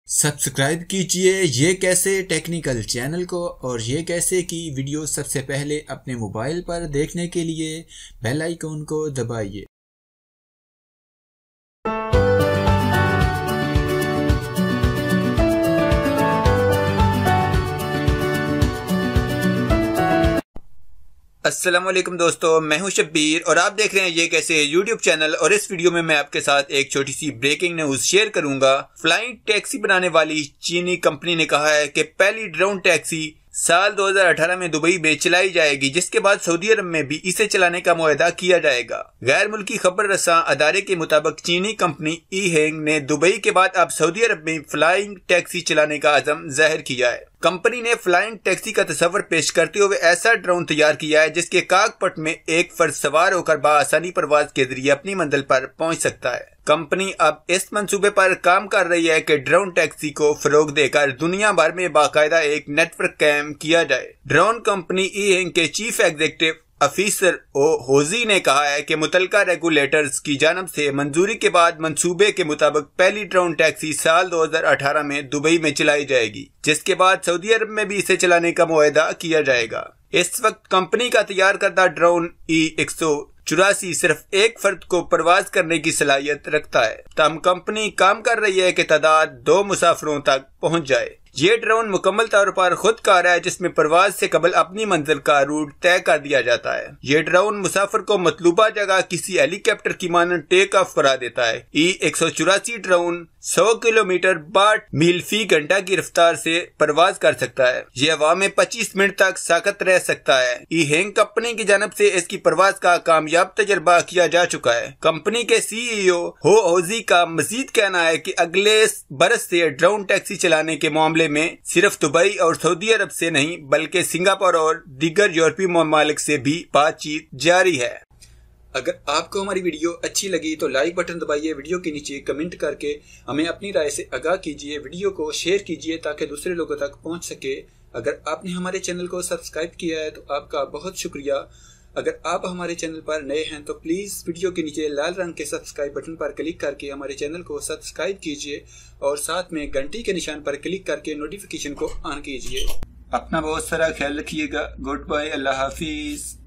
Subscribe कीजिए ये कैसे टेक्निकल चैनल को और ये कैसे की वीडियो सबसे पहले अपने मोबाइल पर देखने के लिए बेल आइकन को दबाइए। अस्सलामुअलैकुम दोस्तों, मैं हूं शब्बीर और आप देख रहे हैं ये कैसे यूट्यूब चैनल। और इस वीडियो में मैं आपके साथ एक छोटी सी ब्रेकिंग न्यूज शेयर करूंगा। फ्लाइंग टैक्सी बनाने वाली चीनी कंपनी ने कहा है कि पहली ड्रोन टैक्सी साल 2018 में दुबई में चलाई जाएगी, जिसके बाद सऊदी अरब में भी इसे चलाने का मुआहदा किया जाएगा। गैर मुल्की खबर रसां अदारे के मुताबिक चीनी कंपनी ई-हैंग ने दुबई के बाद अब सऊदी अरब में फ्लाइंग टैक्सी चलाने का अज़म जाहिर किया है। कंपनी ने फ्लाइंग टैक्सी का तस्वर पेश करते हुए ऐसा ड्रोन तैयार किया है जिसके काकपट में एक फर्द सवार होकर बआसानी परवाज के जरिए अपनी मंजिल पर पहुंच सकता है। कंपनी अब इस मंसूबे पर काम कर रही है कि ड्रोन टैक्सी को फरोग देकर दुनिया भर में बाकायदा एक नेटवर्क कायम किया जाए। ड्रोन कंपनी ई-हैंग के चीफ एग्जीक्यूटिव ऑफिसर होजी ने कहा है कि मुतलका रेगुलेटर्स की जानब से मंजूरी के बाद मंसूबे के मुताबिक पहली ड्रोन टैक्सी साल 2018 में दुबई में चलाई जाएगी, जिसके बाद सऊदी अरब में भी इसे चलाने का मुआहदा किया जाएगा। इस वक्त कंपनी का तैयार करदा ड्रोन E-184 सिर्फ एक फर्द को परवाज करने की सलाहियत रखता है। तमाम कंपनी काम कर रही है कि तादाद 2 मुसाफिरों तक पहुंच जाए। ये ड्रोन मुकम्मल तौर पर खुद कार है जिसमें परवाज से कबल अपनी मंजिल का रूट तय कर दिया जाता है। ये ड्रोन मुसाफिर को मतलूबा जगह किसी हेलीकॉप्टर की मानद टेक ऑफ करा देता है। E-184 ड्रोन 100 किलोमीटर 62 मील फी घंटा की रफ्तार से परवाज कर सकता है। ये हवा में 25 मिनट तक साकत रह सकता है। ई-हैंग कंपनी की जानब से इसकी परवाज का कामयाब तजर्बा किया जा चुका है। कंपनी के CEO होजी का मजीद कहना है कि अगले बरस से ड्रोन टैक्सी चलाने के मामले में सिर्फ दुबई और सऊदी अरब से नहीं बल्कि सिंगापुर और दीगर यूरोपीय ममालिक से भी बातचीत जारी है। अगर आपको हमारी वीडियो अच्छी लगी तो लाइक बटन दबाइए, वीडियो के नीचे कमेंट करके हमें अपनी राय से आगाह कीजिए, वीडियो को शेयर कीजिए ताकि दूसरे लोगों तक पहुंच सके। अगर आपने हमारे चैनल को सब्सक्राइब किया है तो आपका बहुत शुक्रिया। अगर आप हमारे चैनल पर नए हैं तो प्लीज़ वीडियो के नीचे लाल रंग के सब्सक्राइब बटन पर क्लिक करके हमारे चैनल को सब्सक्राइब कीजिए और साथ में घंटी के निशान पर क्लिक करके नोटिफिकेशन को ऑन कीजिए। अपना बहुत सारा ख्याल रखिएगा। गुड बाय, अल्लाह हाफिज।